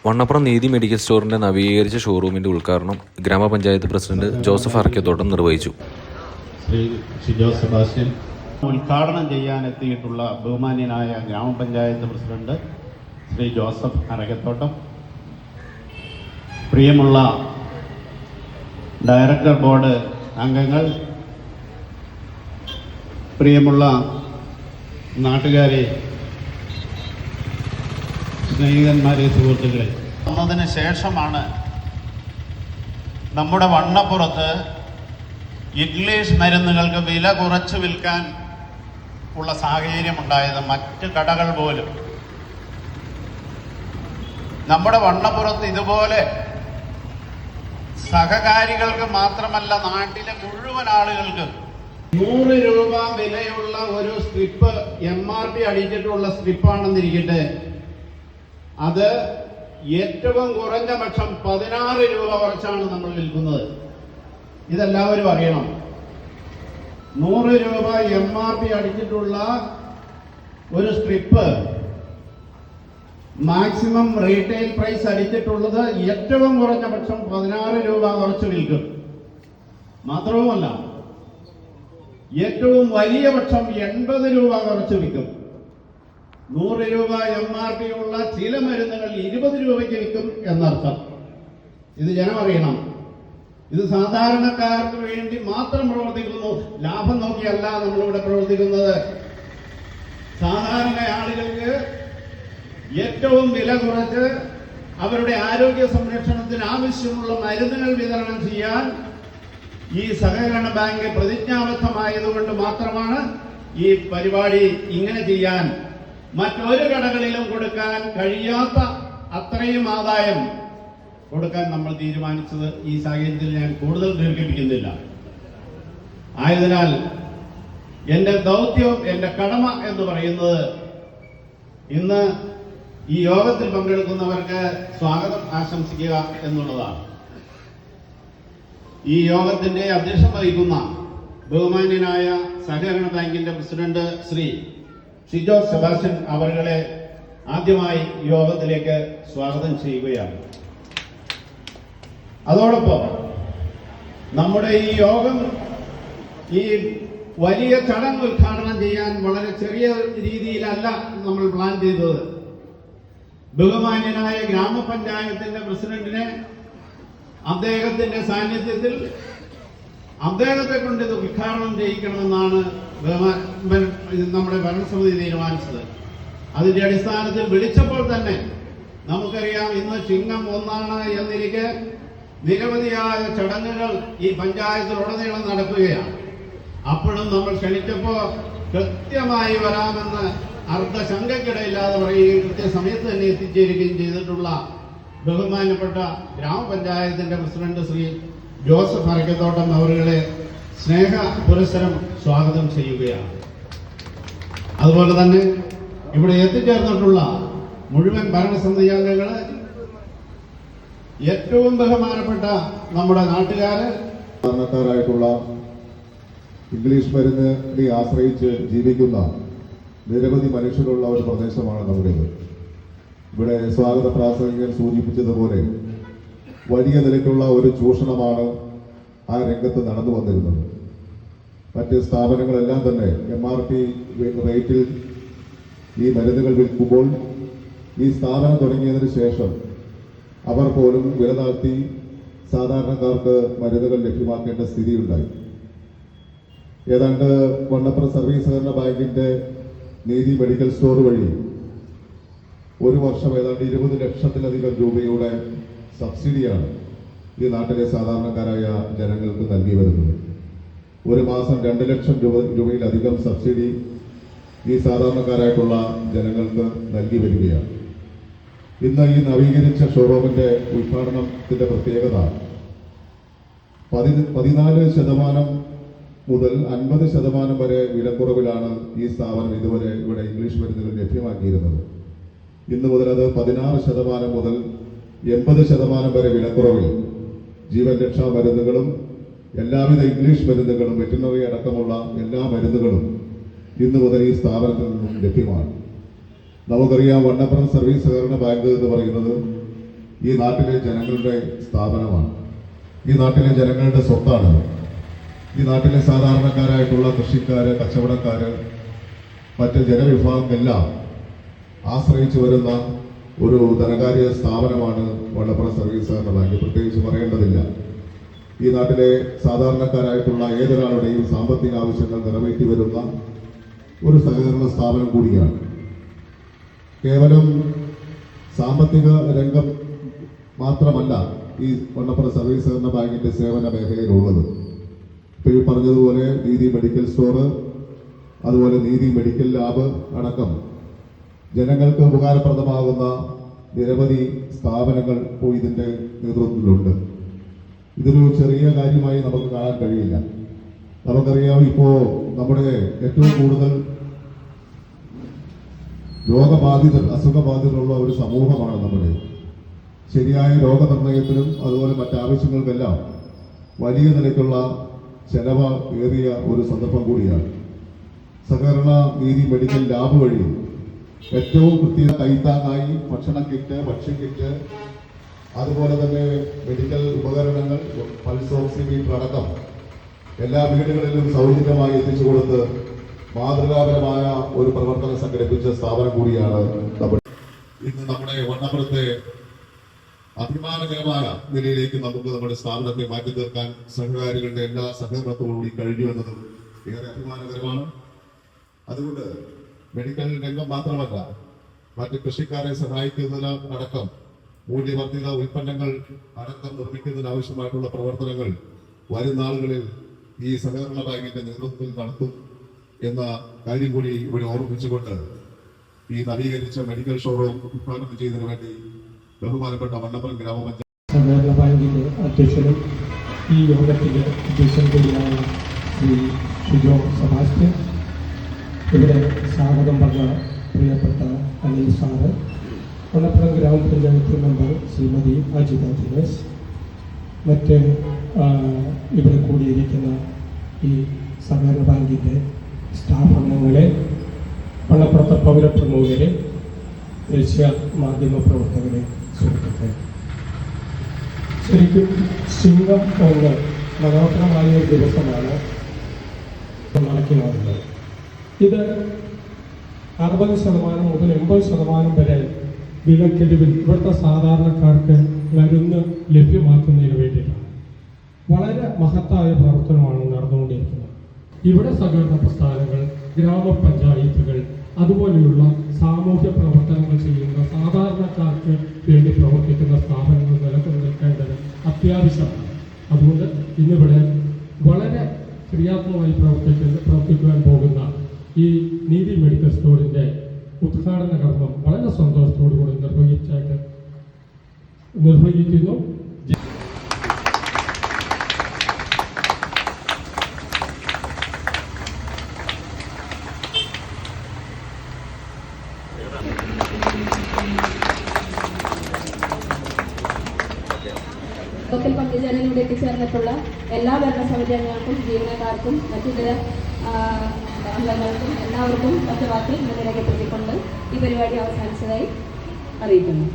വണ്ണപ്പുറം നീതി മെഡിക്കൽ സ്റ്റോറിന്റെ നവീകരിച്ച ഷോറൂമിന്റെ ഉദ്ഘാടനം ഗ്രാമപഞ്ചായത്ത് പ്രസിഡന്റ് ജോസഫ് അറക്കത്തോട്ടം നിർവഹിച്ചു. ശ്രീ ഷിജോ സെബാസ്റ്റ്യൻ ഉദ്ഘാടനം ചെയ്യാനെത്തിയിട്ടുള്ള ബഹുമാന്യനായ ഗ്രാമപഞ്ചായത്ത് പ്രസിഡന്റ് ശ്രീ ജോസഫ് അറക്കത്തോട്ടം, പ്രിയമുള്ള ഡയറക്ടർ ബോർഡ് അംഗങ്ങൾ, പ്രിയമുള്ള നാട്ടുകാരെ, സ്നേഹിതന്മാരെ, സുഹൃത്തുക്കളെ, വന്നതിന് ശേഷമാണ് നമ്മുടെ വണ്ണപ്പുറത്ത് ഇംഗ്ലീഷ് മരുന്നുകൾക്ക് വില കുറച്ച് വിൽക്കാൻ ഉള്ള സാഹചര്യമുണ്ടായത്. മറ്റ് കടകൾ പോലും നമ്മുടെ വണ്ണപ്പുറത്ത് ഇതുപോലെ സഹകാരികൾക്ക് മാത്രമല്ല, നാട്ടിലെ മുഴുവൻ ആളുകൾക്ക് 100 രൂപ വിലയുള്ള ഒരു സ്ട്രിപ്പ് MRP അടിച്ചിട്ടുള്ള സ്ട്രിപ്പാണെന്നിരിക്കട്ടെ, അത് ഏറ്റവും കുറഞ്ഞ പക്ഷം 16 രൂപ കുറച്ചാണ് നമ്മൾ വിൽക്കുന്നത്. ഇതെല്ലാവരും അറിയണം. 100 രൂപ MRP അടിച്ചിട്ടുള്ള ഒരു സ്ട്രിപ്പ് മാക്സിമം റീറ്റെയിൽ പ്രൈസ് അടിച്ചിട്ടുള്ളത് ഏറ്റവും കുറഞ്ഞ പക്ഷം 16 രൂപ കുറച്ച് വിൽക്കും. മാത്രവുമല്ല, ഏറ്റവും വലിയ പക്ഷം 80 രൂപ കുറച്ച് വിൽക്കും. 100 രൂപ MRP ഉള്ള ചില മരുന്നുകൾ 20 രൂപയ്ക്ക് വിൽക്കും എന്നർത്ഥം. ഇത് ജനം അറിയണം. ഇത് സാധാരണക്കാർക്ക് വേണ്ടി മാത്രം പ്രവർത്തിക്കുന്നു. ലാഭം നോക്കിയല്ല നമ്മളിവിടെ പ്രവർത്തിക്കുന്നത്. സാധാരണ ആളുകൾക്ക് ഏറ്റവും വില കുറച്ച് അവരുടെ ആരോഗ്യ സംരക്ഷണത്തിന് ആവശ്യമുള്ള മരുന്നുകൾ വിതരണം ചെയ്യാൻ ഈ സഹകരണ ബാങ്ക് പ്രതിജ്ഞാബദ്ധമായതുകൊണ്ട് മാത്രമാണ് ഈ പരിപാടി ഇങ്ങനെ ചെയ്യാൻ, മറ്റൊരു കടകളിലും കൊടുക്കാൻ കഴിയാത്ത അത്രയും ആദായം കൊടുക്കാൻ നമ്മൾ തീരുമാനിച്ചത്. ഈ സാഹചര്യത്തിൽ ഞാൻ കൂടുതൽ ദീർഘിപ്പിക്കുന്നില്ല. ആയതിനാൽ എന്റെ ദൗത്യം, എന്റെ കടമ എന്ന് പറയുന്നത് ഇന്ന് ഈ യോഗത്തിൽ പങ്കെടുക്കുന്നവർക്ക് സ്വാഗതം ആശംസിക്കുക എന്നുള്ളതാണ്. ഈ യോഗത്തിന്റെ അധ്യക്ഷം വഹിക്കുന്ന ബഹുമാന്യനായ സഹകരണ ബാങ്കിന്റെ പ്രസിഡന്റ് ശ്രീ ഷിജോ സെബാസ്റ്റ്യൻ അവരുടെ ആദ്യമായി യോഗത്തിലേക്ക് സ്വാഗതം ചെയ്യുകയാണ്. അതോടൊപ്പം നമ്മുടെ ഈ യോഗം, ഈ വലിയ ചടങ്ങ് ഉദ്ഘാടനം ചെയ്യാൻ വളരെ ചെറിയ രീതിയിലല്ല നമ്മൾ പ്ലാൻ ചെയ്തത്. ബഹുമാന്യനായ ഗ്രാമപഞ്ചായത്തിന്റെ പ്രസിഡന്റിനെ അദ്ദേഹത്തിന്റെ സാന്നിധ്യത്തിൽ അദ്ദേഹത്തെ കൊണ്ട് ഇത് ഉദ്ഘാടനം ചെയ്യിക്കണമെന്നാണ് നമ്മുടെ ഭരണസമിതി തീരുമാനിച്ചത്. അതിന്റെ അടിസ്ഥാനത്തിൽ വിളിച്ചപ്പോൾ തന്നെ നമുക്കറിയാം, ഇന്ന് ചിങ്ങം 1 എന്നിരിക്കെ നിരവധിയായ ചടങ്ങുകൾ ഈ പഞ്ചായത്തിലുടനീളം നടക്കുകയാണ്. അപ്പോഴും നമ്മൾ ക്ഷണിച്ചപ്പോൾ കൃത്യമായി വരാമെന്ന് അർദ്ധശങ്കയ്ക്കിടയില്ലാതെ പറയുകയും കൃത്യസമയത്ത് തന്നെ എത്തിച്ചേരുകയും ചെയ്തിട്ടുള്ള ബഹുമാനപ്പെട്ട ഗ്രാമപഞ്ചായത്തിന്റെ പ്രസിഡന്റ് ശ്രീ ജോസഫ് അറക്കത്തോട്ടം അവരുടെ സ്നേഹ പുരസ്സരം സ്വാഗതം ചെയ്യുകയാണ്. അതുപോലെ തന്നെ ഇവിടെ എത്തിച്ചേർന്നിട്ടുള്ള മുഴുവൻ ഭരണസമിതി അംഗങ്ങള്, ഏറ്റവും ബഹുമാനപ്പെട്ട നമ്മുടെ നാട്ടുകാര്, സാധാരണക്കാരായിട്ടുള്ള ഇംഗ്ലീഷ് മരുന്നിനെ ആശ്രയിച്ച് ജീവിക്കുന്ന നിരവധി മനുഷ്യരുള്ള ഒരു പ്രദേശമാണ് നമ്മുടേത്. ഇവിടെ സ്വാഗത പ്രാസംഗികൻ സൂചിപ്പിച്ചതുപോലെ വലിയ നിലയ്ക്കുള്ള ഒരു ചൂഷണമാണ് ആ രംഗത്ത് നടന്നു വന്നിരുന്നത്. മറ്റ് സ്ഥാപനങ്ങളെല്ലാം തന്നെ MRP റേറ്റിൽ ഈ മരുന്നുകൾ വിൽക്കുമ്പോൾ ഈ സ്ഥാപനം തുടങ്ങിയതിന് ശേഷം അവർ പോലും വില താഴ്ത്തി സാധാരണക്കാർക്ക് മരുന്നുകൾ ലഭ്യമാക്കേണ്ട സ്ഥിതിയുണ്ടായി. ഏതാണ്ട് വണ്ണപ്പുറം സർവീസ് സഹകരണ ബാങ്കിന്റെ നീതി മെഡിക്കൽ സ്റ്റോർ വഴി ഒരു വർഷം ഏതാണ്ട് 20 ലക്ഷത്തിലധികം രൂപയുടെ സബ്സിഡിയാണ് ഈ നാട്ടിലെ സാധാരണക്കാരായ ജനങ്ങൾക്ക് നൽകി വരുന്നത്. ഒരു മാസം 2 ലക്ഷം രൂപയിലധികം സബ്സിഡി ഈ സാധാരണക്കാരായിട്ടുള്ള ജനങ്ങൾക്ക് നൽകി വരികയാണ്. ഇന്ന് ഈ നവീകരിച്ച ഷോറൂമിന്റെ ഉദ്ഘാടനത്തിന്റെ പ്രത്യേകത 14% മുതൽ 50% വരെ വിലക്കുറവിലാണ് ഈ സ്ഥാപനം ഇതുവരെ ഇവിടെ ഇംഗ്ലീഷ് മരുന്നുകൾ ലഭ്യമാക്കിയിരുന്നത്. ഇന്ന് മുതൽ അത് 16% മുതൽ 80% വരെ വിലക്കുറവിൽ ജീവൻ രക്ഷാ മരുന്നുകളും എല്ലാവിധ ഇംഗ്ലീഷ് മരുന്നുകളും വെറ്റിനറി അടക്കമുള്ള എല്ലാ മരുന്നുകളും ഇന്നു മുതൽ ഈ സ്ഥാപനത്തിൽ നിന്നും ലഭ്യമാണ്. നമുക്കറിയാം, വണ്ണപ്പുറം സർവീസ് സഹകരണ ബാങ്ക് എന്ന് പറയുന്നത് ഈ നാട്ടിലെ ജനങ്ങളുടെ സ്ഥാപനമാണ്. ഈ നാട്ടിലെ ജനങ്ങളുടെ സ്വത്താണ്. ഈ നാട്ടിലെ സാധാരണക്കാരായിട്ടുള്ള കൃഷിക്കാര്, കച്ചവടക്കാര്, മറ്റ് ജനവിഭാഗങ്ങളെല്ലാം ആശ്രയിച്ചു വരുന്ന ഒരു ധനകാര്യ സ്ഥാപനമാണ് വള്ളപ്പുറം സർവീസ് സഹകരണ ബാങ്ക്. പ്രത്യേകിച്ച് പറയേണ്ടതില്ല. ഈ നാട്ടിലെ സാധാരണക്കാരായിട്ടുള്ള ഏതൊരാളുടെയും സാമ്പത്തിക ആവശ്യങ്ങൾ നിറവേറ്റി വരുന്ന ഒരു സഹകരണ സ്ഥാപനം കൂടിയാണ്. കേവലം സാമ്പത്തിക രംഗം മാത്രമല്ല ഈ വള്ളപ്പുറം സർവീസ് സഹകരണ ബാങ്കിന്റെ സേവന മേഖലയിലുള്ളത്. ഇപ്പോൾ ഈ പറഞ്ഞതുപോലെ നീതി മെഡിക്കൽ സ്റ്റോറ്, അതുപോലെ നീതി മെഡിക്കൽ ലാബ് അടക്കം ജനങ്ങൾക്ക് ഉപകാരപ്രദമാകുന്ന നിരവധി സ്ഥാപനങ്ങൾ ഇപ്പോൾ ഇതിന്റെ നേതൃത്വത്തിലുണ്ട്. ഇതൊരു ചെറിയ കാര്യമായി നമുക്ക് കാണാൻ കഴിയില്ല. നമുക്കറിയാം, ഇപ്പോൾ നമ്മുടെ ഏറ്റവും കൂടുതൽ രോഗബാധിതർ, അസുഖബാധിതരുള്ള ഒരു സമൂഹമാണ് നമ്മുടെ. ശരിയായ രോഗനിർണയത്തിനും അതുപോലെ മറ്റാവശ്യങ്ങൾക്കെല്ലാം വലിയ നിലയ്ക്കുള്ള ചെലവ് ഏറിയ ഒരു സന്ദർഭം കൂടിയാണ്. സഹകരണ നീതി മെഡിക്കൽ ലാബ് വഴി ഏറ്റവും കൃത്യ കൈത്താങ്ങായി ഭക്ഷണ കിറ്റ്, ഭക്ഷ്യ കിറ്റ്, അതുപോലെ തന്നെ മെഡിക്കൽ ഉപകരണങ്ങൾ, പൾസ് ഓക്സിമീറ്റർ അടക്കം എല്ലാ വീടുകളിലും സൗജന്യമായി എത്തിച്ചു കൊടുത്ത് മാതൃകാപരമായ ഒരു പ്രവർത്തനം സംഘടിപ്പിച്ച സ്ഥാപനം കൂടിയാണ് നമ്മുടെ. ഇന്ന് നമ്മുടെ വണ്ണപ്പുറത്തെ അഭിമാനകരമായ നിലയിലേക്ക് നമുക്ക് നമ്മുടെ സ്ഥാപനത്തെ മാറ്റി തീർക്കാൻ സഹകാരികളുടെ എല്ലാ സഹകരണത്തോടുകൂടി കഴിഞ്ഞു എന്നതും ഏറെ അഭിമാനകരമാണ്. അതുകൊണ്ട് മെഡിക്കൽ രംഗം മാത്രമല്ല, മറ്റ് കൃഷിക്കാരെ സഹായിക്കുന്നതിന് അടക്കം മൂല്യവർദ്ധിത ഉൽപ്പന്നങ്ങൾ അടക്കം നിർമ്മിക്കുന്നതിനാവശ്യമായിട്ടുള്ള പ്രവർത്തനങ്ങൾ വരും നാളുകളിൽ ഈ സഹകരണ ബാങ്കിന്റെ നേതൃത്വത്തിൽ നടത്തും എന്ന കാര്യം കൂടി ഇവിടെ ഓർമ്മിച്ചുകൊണ്ട് ഈ നവീകരിച്ച മെഡിക്കൽ ഷോറൂം ഉദ്ഘാടനം ചെയ്തതിനു വേണ്ടി ബഹുമാനപ്പെട്ട വണ്ണപ്പുറം ഗ്രാമപഞ്ചായത്ത് സഹകരണ ബാങ്കിന്റെ അധ്യക്ഷനും ഈ യോഗത്തിന്റെ അധ്യക്ഷൻ കൂടിയായ ശ്രീ ഷിജോ സെബാസ്റ്റ്യൻ, ഇവിടെ സ്വാഗതം പറഞ്ഞ പ്രിയപ്പെട്ട അനിൽ സാറ്, വണ്ണപ്പുറം ഗ്രാമപഞ്ചായത്ത് മെമ്പർ ശ്രീമതി അജിത ദിനേശ്, മറ്റ് ഇവിടെ കൂടിയിരിക്കുന്ന ഈ സഹകരണ ബാങ്കിൻ്റെ സ്റ്റാഫ് അംഗങ്ങളെ, വണ്ണപ്പുറത്തെ പൗരപ്രമുഖരെ, ദേശീയ മാധ്യമ പ്രവർത്തകരെ, സുഹൃത്തുക്കളെ, ശരിക്കും ചിങ്ങം 1 മനോഹരമായ ഒരു ദിവസമാണ് നടക്കുന്നത്. ഇത് 60% മുതൽ 80% വരെ വിലക്കിഴിവിൽ ഇവിടുത്തെ സാധാരണക്കാർക്ക് മരുന്ന് ലഭ്യമാക്കുന്നതിന് വേണ്ടിയിട്ടാണ്. വളരെ മഹത്തായ പ്രവർത്തനമാണ് നടന്നുകൊണ്ടിരിക്കുന്നത്. ഇവിടെ സഹകരണ പ്രസ്ഥാനങ്ങൾ, ഗ്രാമപഞ്ചായത്തുകൾ, അതുപോലെയുള്ള സാമൂഹ്യ പ്രവർത്തനങ്ങൾ ചെയ്യുന്ന സാധാരണക്കാർക്ക് വേണ്ടി പ്രവർത്തിക്കുന്ന സ്ഥാപനങ്ങൾ നിലനിൽക്കേണ്ടത് അത്യാവശ്യമാണ്. അതുകൊണ്ട് ഇന്നിവിടെ വളരെ ക്രിയാത്മകമായി പ്രവർത്തിക്കുവാൻ പോകുന്ന ഈ നീതി മെഡിക്കൽ സ്റ്റോറിൻ്റെ ഉദ്ഘാടന കർമ്മം വളരെ സന്തോഷത്തോടുകൂടി നിർവഹിക്കുന്നു. ത്തിൽ പങ്കുചേരലിലൂടെ എത്തിച്ചേർന്നിട്ടുള്ള എല്ലാ ഭരണസമിതി അംഗങ്ങൾക്കും ജീവനക്കാർക്കും മറ്റിതര അംഗങ്ങൾക്കും എല്ലാവർക്കും ഒറ്റ വാക്കിൽ മുന്നിലേക്ക് എത്തിക്കൊണ്ട് ഈ പരിപാടി അവസാനിച്ചതായി അറിയിക്കുന്നു.